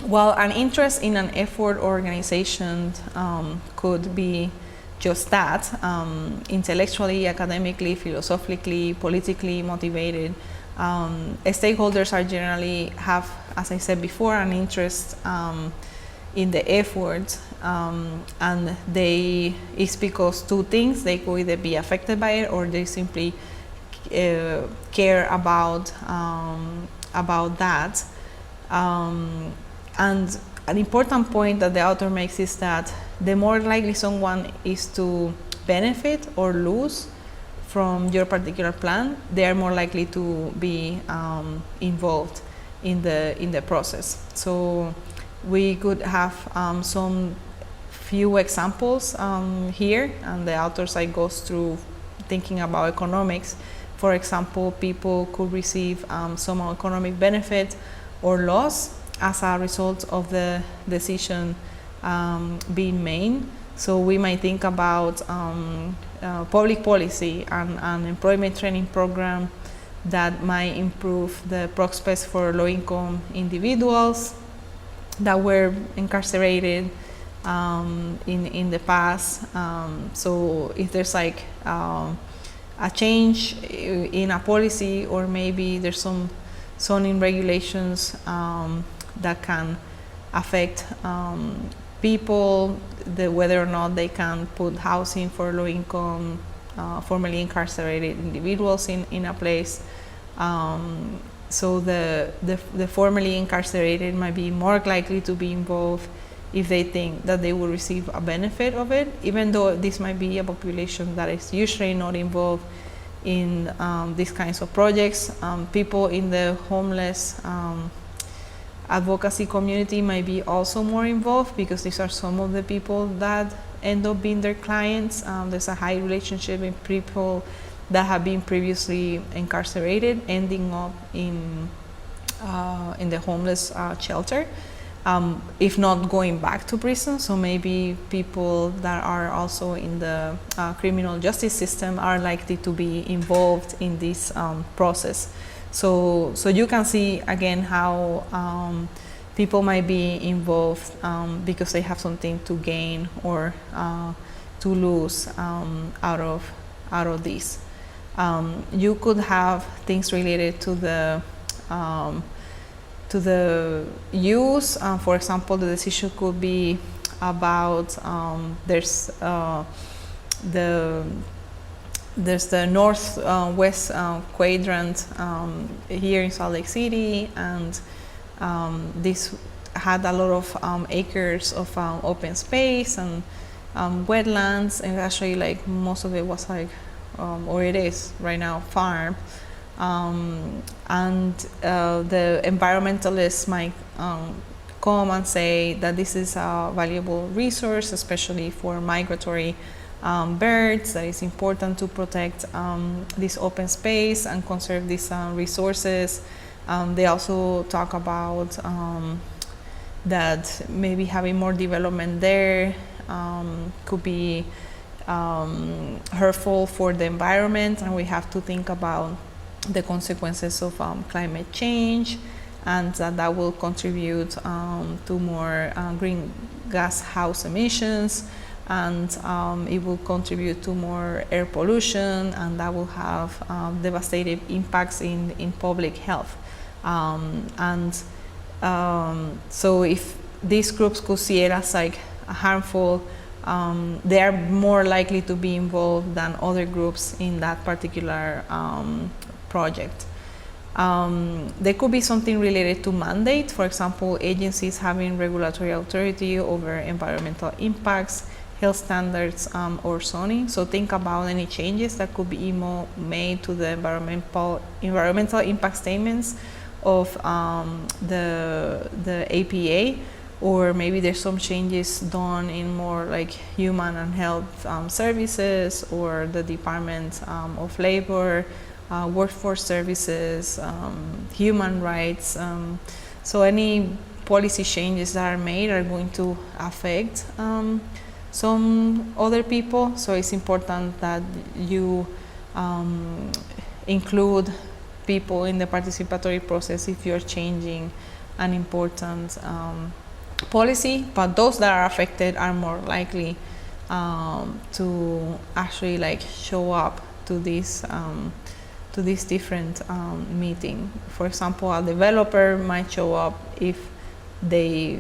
While an interest in an effort organization could be just that, intellectually, academically, philosophically, politically motivated, stakeholders are generally have, as I said before, an interest in the effort, and it's because two things: they could either be affected by it, or they simply care about that. And an important point that the author makes is that the more likely someone is to benefit or lose from your particular plan, they are more likely to be involved in the process. So we could have some few examples here, and the author side goes through thinking about economics. For example, people could receive some economic benefit or loss as a result of the decision being made. So we might think about public policy and an employment training program that might improve the prospects for low-income individuals that were incarcerated in the past. So if there's like a change in a policy, or maybe there's some zoning regulations that can affect people, whether or not they can put housing for low-income, formerly incarcerated individuals in a place. So the formerly incarcerated might be more likely to be involved if they think that they will receive a benefit of it, even though this might be a population that is usually not involved in these kinds of projects. People in the homeless advocacy community might be also more involved, because these are some of the people that end up being their clients. There's a high relationship in people that have been previously incarcerated ending up in the homeless shelter, if not going back to prison. So maybe people that are also in the criminal justice system are likely to be involved in this process. So you can see again how people might be involved because they have something to gain or to lose out of this. You could have things related to the use. For example, the decision could be about there's the northwest quadrant here in Salt Lake City, and this had a lot of acres of open space and wetlands, and actually like most of it was like, or it is right now, farm. And the environmentalists might come and say that this is a valuable resource, especially for migratory birds, that it's important to protect this open space and conserve these resources. They also talk about that maybe having more development there could be hurtful for the environment, and we have to think about the consequences of climate change, and that will contribute to more greenhouse emissions, and it will contribute to more air pollution, and that will have devastating impacts in public health. So if these groups could see it as like harmful, they are more likely to be involved than other groups in that particular project. There could be something related to mandate, for example, agencies having regulatory authority over environmental impacts, health standards, or zoning. So think about any changes that could be made to the environmental impact statements of the APA, or maybe there's some changes done in more like human and health services, or the Department of Labor, workforce services, human rights. So any policy changes that are made are going to affect some other people. So it's important that you include people in the participatory process if you're changing an important policy, but those that are affected are more likely to actually like show up to this different meeting. For example, a developer might show up if they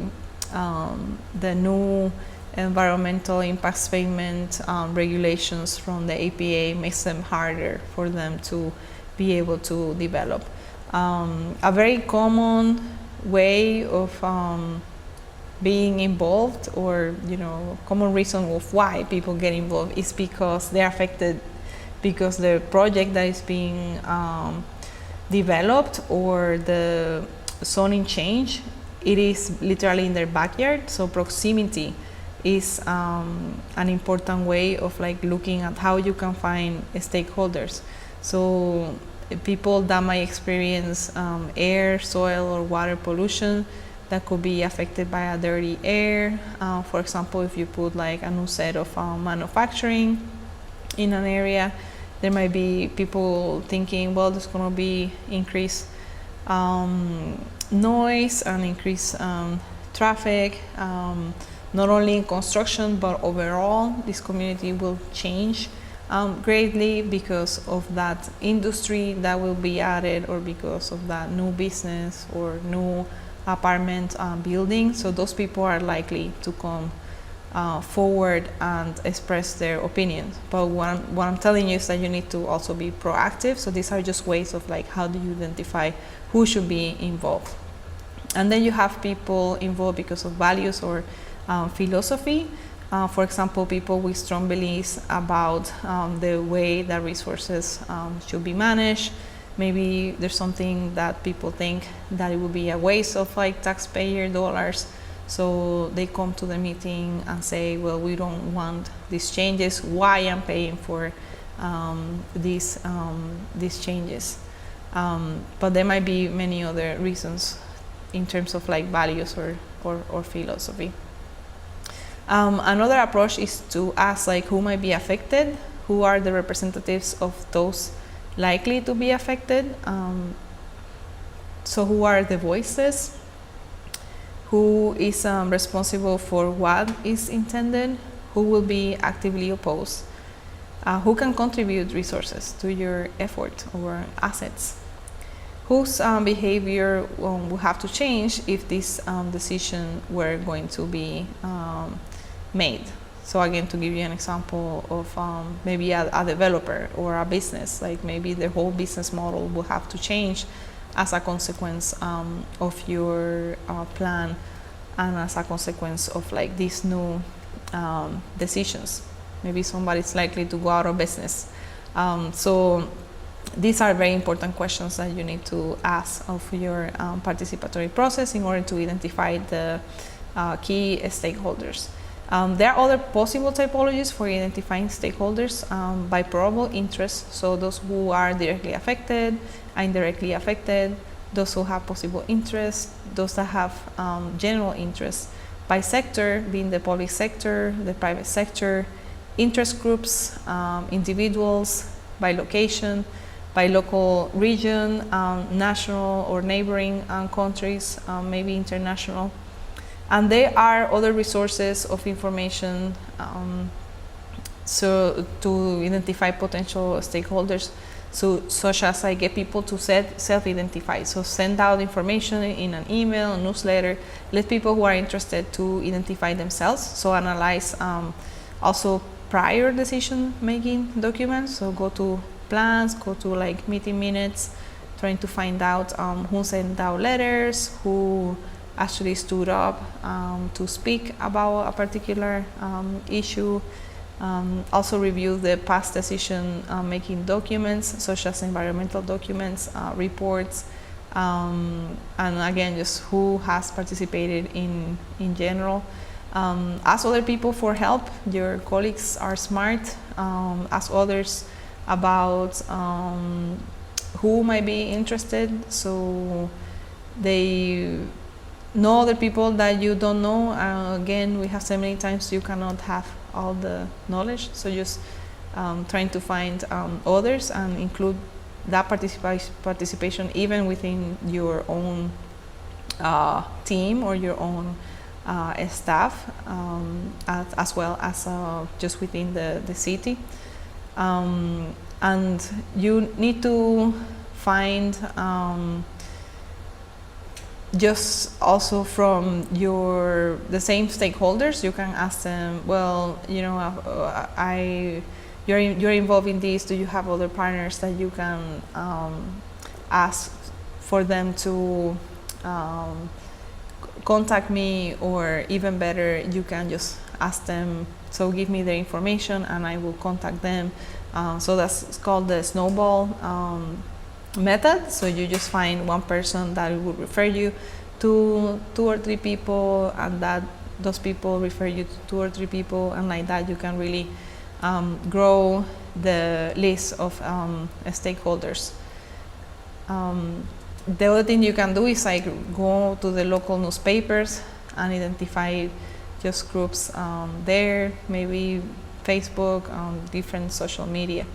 the new environmental impact statement regulations from the APA makes them harder for them to be able to develop. A very common way of being involved, or common reason of why people get involved, is because they're affected because the project that is being developed or the zoning change, it is literally in their backyard. So proximity is an important way of like looking at how you can find stakeholders. So people that might experience air, soil, or water pollution that could be affected by a dirty air. For example, if you put like a new set of manufacturing in an area, there might be people thinking, well, there's going to be increased noise and increased traffic, not only in construction, but overall this community will change greatly because of that industry that will be added, or because of that new business or new apartment building. So those people are likely to come forward and express their opinions. But what I'm telling you is that you need to also be proactive. So these are just ways of like, how do you identify who should be involved? And then you have people involved because of values or philosophy. For example, people with strong beliefs about the way that resources should be managed. Maybe there's something that people think that it would be a waste of like taxpayer dollars. So they come to the meeting and say, well, we don't want these changes. Why I'm paying for these changes? But there might be many other reasons in terms of like values or philosophy. Another approach is to ask like who might be affected, who are the representatives of those likely to be affected. So who are the voices? Who is responsible for what is intended? Who will be actively opposed? Who can contribute resources to your effort or assets? Whose behavior will have to change if this decision were going to be made? So again, to give you an example of maybe a developer or a business, like maybe the whole business model will have to change as a consequence of your plan and as a consequence of like these new decisions. Maybe somebody's likely to go out of business. So these are very important questions that you need to ask of your participatory process in order to identify the key stakeholders. There are other possible typologies for identifying stakeholders by probable interest. So those who are directly affected, indirectly affected, those who have possible interest, those that have general interest. By sector, being the public sector, the private sector, interest groups, individuals, by location, by local region, national or neighboring countries, maybe international. And there are other resources of information so to identify potential stakeholders, such as I get people to self-identify. So send out information in an email, a newsletter, let people who are interested to identify themselves. So analyze also prior decision-making documents. So go to plans, go to like meeting minutes, trying to find out who sent out letters, who actually stood up to speak about a particular issue. Also review the past decision making documents, such as environmental documents, reports, and again, just who has participated in general. Ask other people for help. Your colleagues are smart. Ask others about who might be interested, so they know other people that you don't know. Again, we have said many times you cannot have all the knowledge, so just trying to find others and include that participation even within your own team or your own staff, as well as just within the city. And you need to find just also from the same stakeholders. You can ask them, well, you're involved in this. Do you have other partners that you can ask for them to contact me? Or even better, you can just ask them, so give me their information and I will contact them. So that's called the snowball method. So you just find one person that will refer you to 2 or 3 people, and that those people refer you to 2 or 3 people, and like that you can really grow the list of stakeholders. The other thing you can do is like go to the local newspapers and identify just groups there, maybe Facebook, different social media.